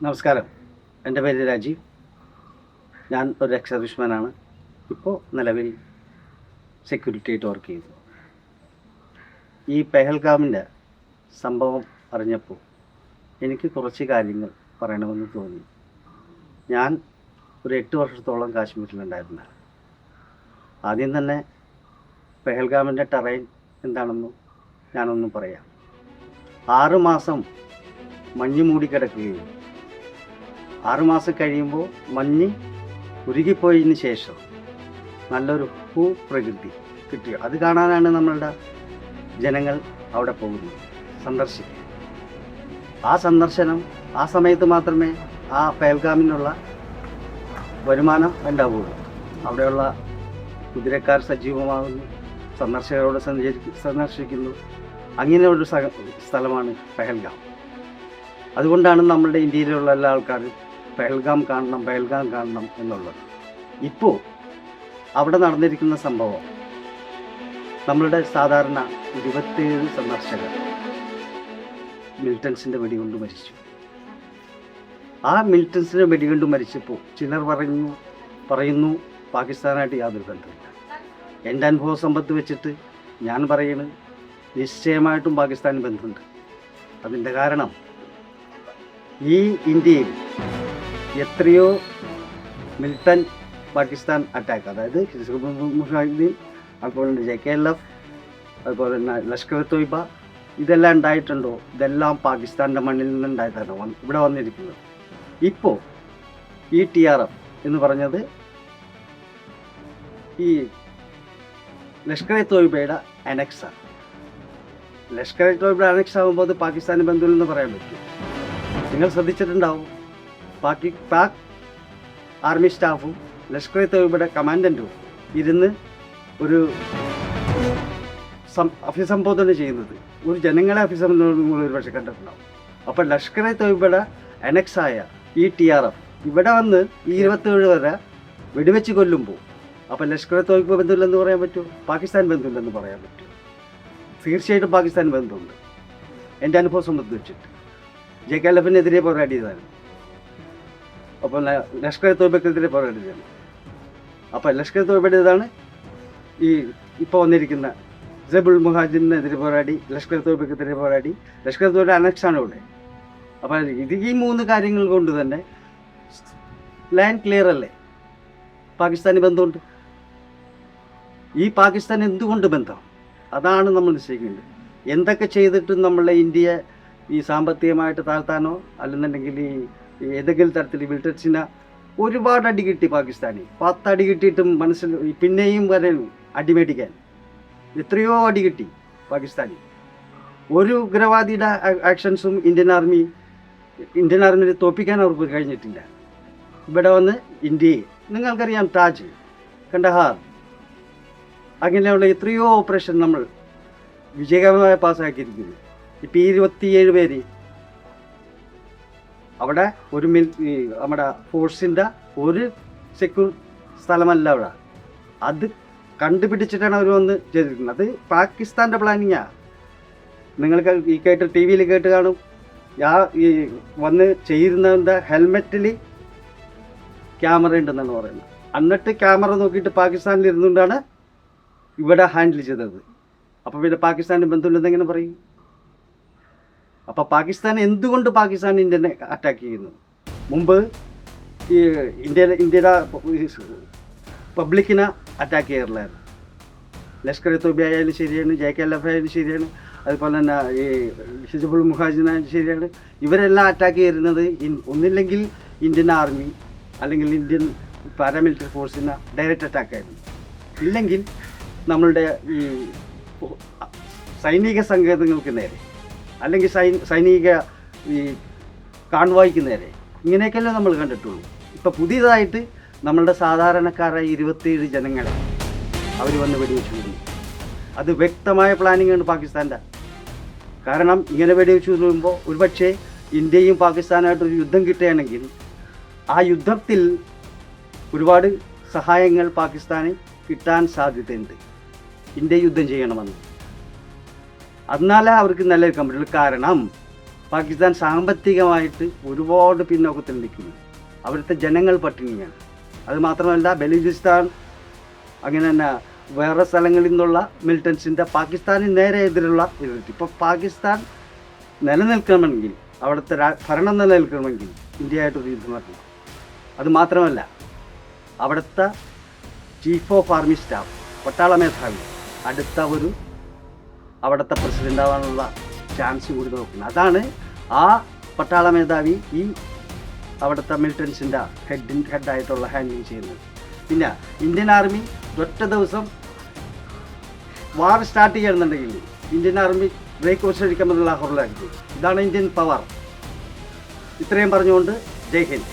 നമസ്കാരം. എൻ്റെ പേര് രാജീവ്. ഞാൻ ഒരു എക്സ് സർവീസ്മാനാണ്. ഇപ്പോൾ നിലവിൽ സെക്യൂരിറ്റി ആയിട്ട് വർക്ക് ചെയ്യുന്നു. ഈ പെഹൽഗാമിൻ്റെ സംഭവം അറിഞ്ഞപ്പോൾ എനിക്ക് കുറച്ച് കാര്യങ്ങൾ പറയണമെന്ന് തോന്നി. ഞാൻ ഒരു 8 വർഷത്തോളം കാശ്മീരിലുണ്ടായിരുന്ന. ആദ്യം തന്നെ പെഹൽഗാമിൻ്റെ ടെറൈൻ എന്താണെന്ന് ഞാനൊന്നും പറയാം. 6 മാസം മഞ്ഞ് മൂടിക്കിടക്കുകയും 6 മാസം കഴിയുമ്പോൾ മഞ്ഞ് ഉരുകിപ്പോയതിന് ശേഷം നല്ലൊരു ഭൂപ്രകൃതി കിട്ടി. അത് കാണാനാണ് നമ്മളുടെ ജനങ്ങൾ അവിടെ പോകുന്നത്, സന്ദർശിക്കുക. ആ സന്ദർശനം ആ സമയത്ത് മാത്രമേ ആ പെഹൽഗാമിനുള്ള വരുമാനം ഉണ്ടാവുകയുള്ളൂ. അവിടെയുള്ള കുതിരക്കാർ സജീവമാകുന്നു, സന്ദർശകരോട് സന്ദർശിക്കുന്നു. അങ്ങനെയൊരു സ്ഥലമാണ് പെഹൽഗാം. അതുകൊണ്ടാണ് നമ്മളുടെ ഇന്ത്യയിലുള്ള എല്ലാ ആൾക്കാരും പെഹൽഗാം കാണണം എന്നുള്ളത്. ഇപ്പോൾ അവിടെ നടന്നിരിക്കുന്ന സംഭവം, നമ്മളുടെ സാധാരണ 27 സന്ദർശകർ മിലിറ്റൻസിൻ്റെ വെടികൊണ്ട് മരിച്ചു. ആ മിലിറ്റൻസിൻ്റെ വെടികൊണ്ട് മരിച്ചപ്പോൾ ചിലർ പറയുന്നു പാകിസ്ഥാനായിട്ട് യാതൊരു ബന്ധമില്ല. എൻ്റെ അനുഭവ സമ്പത്ത് വെച്ചിട്ട് ഞാൻ പറയുന്നത് നിശ്ചയമായിട്ടും പാകിസ്ഥാന് ബന്ധമുണ്ട്. അതിൻ്റെ കാരണം ഈ ഇന്ത്യയിൽ എത്രയോ മിലിറ്റൻറ്റ് പാകിസ്ഥാൻ അറ്റാക്ക്, അതായത് ഹിസ്ബുൾ മുജാഹിദീൻ, അതുപോലെ തന്നെ JKLF, അതുപോലെ തന്നെ ലഷ്കർ തോയ്ബ, ഇതെല്ലാം ഉണ്ടായിട്ടുണ്ടോ? ഇതെല്ലാം പാകിസ്ഥാൻ്റെ മണ്ണിൽ നിന്നുണ്ടായിട്ടാണ് ഇവിടെ വന്നിരിക്കുന്നത്. ഇപ്പോൾ ഈ TRF എന്ന് പറഞ്ഞത് ഈ ലഷ്കർ തോയ്ബയുടെ അനക്സാണ്. ലഷ്കർ തോയ്ബയുടെ അനക്സ് ആകുമ്പോൾ അത് പാകിസ്ഥാന് ബന്ധമില്ലെന്ന് പറയാൻ പറ്റും. നിങ്ങൾ ശ്രദ്ധിച്ചിട്ടുണ്ടാവും, പാക് ആർമി സ്റ്റാഫും ലഷ്കർ തോയ്ബയുടെ കമാൻഡൻറ്റും ഇരുന്ന് ഒരു അഭിസംബോധന ചെയ്യുന്നത് ഒരു ജനങ്ങളെ അഭിസംബോധന ഒരു പക്ഷേ കണ്ടിട്ടുണ്ടാവും. അപ്പോൾ ലഷ്കർ തോയ്ബയുടെ അനക്സായ ഈ TRF ഇവിടെ വന്ന് ഈ 27 വരെ വെടിവെച്ച് കൊല്ലുമ്പോൾ അപ്പോൾ ലഷ്കർ തോയ്ബ ബന്ധമില്ലെന്ന് പറയാൻ പറ്റുമോ? പാകിസ്ഥാൻ ബന്ധമില്ലെന്ന് പറയാൻ പറ്റുമോ? തീർച്ചയായിട്ടും പാകിസ്ഥാൻ ബന്ധമുണ്ട്. എൻ്റെ അനുഭവം സംബന്ധിച്ചിട്ട് JKLFനെതിരെ പോരാടിയതാണ്. അപ്പോൾ ലഷ്കർ തോയ്ബക്കെതിരെ പോരാടിയതാണ്. അപ്പോൾ ലഷ്കർ തോയ്ബയുടേതാണ് ഈ ഇപ്പോൾ വന്നിരിക്കുന്ന ഹിസ്ബുൾ മുജാഹിദീനെതിരെ പോരാടി, ലഷ്കർ തോയ്ബക്കെതിരെ പോരാടി. ലഷ്കർ തോയ്ബയുടെ അനക്സാണ് ഇവിടെ. അപ്പോൾ ഈ 3 കാര്യങ്ങൾ കൊണ്ട് തന്നെ ലാൻഡ് ക്ലിയർ അല്ലേ? പാകിസ്ഥാന് ബന്ധമുണ്ട്. ഈ പാകിസ്ഥാൻ എന്തുകൊണ്ട് ബന്ധം? അതാണ് നമ്മൾ നിശ്ചയിക്കേണ്ടത്. എന്തൊക്കെ ചെയ്തിട്ടും നമ്മളെ ഇന്ത്യയെ ഈ സാമ്പത്തികമായിട്ട് താഴ്ത്താനോ അല്ലെന്നുണ്ടെങ്കിൽ ഈ ഏതെങ്കിലും തരത്തിൽ മിലിറ്റൻസിനെ ഒരുപാട് അടി കിട്ടി പാകിസ്ഥാനി. 10 അടി കിട്ടിയിട്ടും മനസ്സിൽ പിന്നെയും വരാനും അടിമേടിക്കാൻ എത്രയോ അടി കിട്ടി പാകിസ്ഥാനി. ഒരു ഉഗ്രവാദിയുടെ ആക്ഷൻസും ഇന്ത്യൻ ആർമിയെ തോൽപ്പിക്കാൻ അവർക്ക് കഴിഞ്ഞിട്ടില്ല. ഇവിടെ വന്ന് ഇന്ത്യയെ നിങ്ങൾക്കറിയാം, താജ്, കണ്ടഹാർ, അങ്ങനെയുള്ള എത്രയോ ഓപ്പറേഷൻ നമ്മൾ വിജയകരമായി പാസ്സാക്കിയിരിക്കുന്നു. ഇപ്പം 27 പേര് അവിടെ നമ്മുടെ ഫോഴ്സിൻ്റെ ഒരു സെക്യൂർ സ്ഥലമല്ല അവിടെ. അത് കണ്ടുപിടിച്ചിട്ടാണ് അവർ വന്ന് ചെയ്തിരിക്കുന്നത്. അത് പാകിസ്ഥാൻ്റെ പ്ലാനിങ്ങാണ്. നിങ്ങൾക്ക് ഈ TV യിൽ കേട്ട് കാണും, ഈ വന്ന് ചെയ്യുന്നതിൻ്റെ ഹെൽമെറ്റിൽ ക്യാമറ ഉണ്ടെന്നാണ് പറയുന്നത്. എന്നിട്ട് ക്യാമറ നോക്കിയിട്ട് പാകിസ്ഥാനിൽ ഇരുന്നുകൊണ്ടാണ് ഇവിടെ ഹാൻഡിൽ ചെയ്തത്. അപ്പോൾ പിന്നെ പാകിസ്ഥാൻ്റെ ബന്ധമില്ലെന്ന് എങ്ങനെ പറയും? അപ്പോൾ പാകിസ്ഥാൻ എന്തുകൊണ്ട് ഇന്ത്യനെ അറ്റാക്ക് ചെയ്യുന്നു? മുമ്പ് ഈ ഇന്ത്യയുടെ പബ്ലിക്കിനെ അറ്റാക്ക് ചെയ്യാറില്ലായിരുന്നു. ലഷ്കർ തോയ്ബ ആയാലും ശരിയാണ്, JKLF ആയാലും ശരിയാണ്, അതുപോലെ തന്നെ ഈ ഹിസ്ബുൾ മുജാഹിദീൻ ആയാലും ശരിയാണ്. ഇവരെല്ലാം അറ്റാക്ക് ചെയ്യുന്നത് ഒന്നില്ലെങ്കിൽ ഇന്ത്യൻ ആർമി അല്ലെങ്കിൽ ഇന്ത്യൻ പാരാമിലിറ്ററി ഫോഴ്സിനെ ഡയറക്റ്റ് അറ്റാക്കായിരുന്നു, ഇല്ലെങ്കിൽ നമ്മളുടെ ഈ സൈനിക സങ്കേതങ്ങൾക്ക് നേരെ, അല്ലെങ്കിൽ സൈനിക ഈ കാൺവായ്ക്ക് നേരെ. ഇങ്ങനെയൊക്കെയല്ലേ നമ്മൾ കണ്ടിട്ടുള്ളൂ. ഇപ്പോൾ പുതിയതായിട്ട് നമ്മളുടെ സാധാരണക്കാരായ 27 ജനങ്ങളെ അവർ വന്ന് വെടിവെച്ച് കൊല്ലുന്നു. അത് വ്യക്തമായ പ്ലാനിങ്ങാണ് പാകിസ്ഥാൻ്റെ. കാരണം ഇങ്ങനെ വെടിവെച്ച് കൊല്ലുമ്പോൾ ഒരുപക്ഷെ ഇന്ത്യയും പാകിസ്ഥാനായിട്ടൊരു യുദ്ധം കിട്ടുകയാണെങ്കിൽ ആ യുദ്ധത്തിൽ ഒരുപാട് സഹായങ്ങൾ പാകിസ്ഥാന് കിട്ടാൻ സാധ്യതയുണ്ട്. ഇന്ത്യ യുദ്ധം ചെയ്യണമെന്ന്. എന്നാലേ അവർക്ക് നല്ലൊരു കമ്പനി. കാരണം പാകിസ്ഥാൻ സാമ്പത്തികമായിട്ട് ഒരുപാട് പിന്നോക്കത്തിൽ നിൽക്കുന്നു. അവിടുത്തെ ജനങ്ങൾ പട്ടിണിയാണ്. അത് മാത്രമല്ല ബലൂചിസ്ഥാൻ അങ്ങനെ തന്നെ വേറെ സ്ഥലങ്ങളിൽ നിന്നുള്ള മിലിറ്റൻസിൻ്റെ പാകിസ്ഥാനിന് നേരെ എതിരുള്ള എതിർത്ത് ഇപ്പോൾ പാകിസ്ഥാൻ നിലനിൽക്കണമെങ്കിൽ അവിടുത്തെ ഭരണം നിലനിൽക്കണമെങ്കിൽ ഇന്ത്യയായിട്ടൊരു യുദ്ധം നടക്കണം. അത് മാത്രമല്ല അവിടുത്തെ ചീഫ് ഓഫ് ആർമി സ്റ്റാഫ് പട്ടാള മേധാവി അടുത്ത ഒരു അവിടുത്തെ പ്രസിഡൻ്റ് ആവാനുള്ള ചാൻസ് കൂടി നോക്കുന്നത്. അതാണ് ആ പട്ടാള മേധാവി ഈ അവിടുത്തെ മിലിറ്റൻസിൻ്റെ ഹെഡായിട്ടുള്ള ഹാൻഡിലിങ് ചെയ്യുന്നത്. പിന്നെ ഇന്ത്യൻ ആർമി ഒറ്റ ദിവസം വാർ സ്റ്റാർട്ട് ചെയ്യണമെന്നുണ്ടെങ്കിൽ ഇന്ത്യൻ ആർമി ബ്രേക്ക് അടിക്കാമെന്നുള്ള ലാഹോറിലാക്കി. ഇതാണ് ഇന്ത്യൻ പവർ. ഇത്രയും പറഞ്ഞുകൊണ്ട് ജയ് ഹിന്ദ്.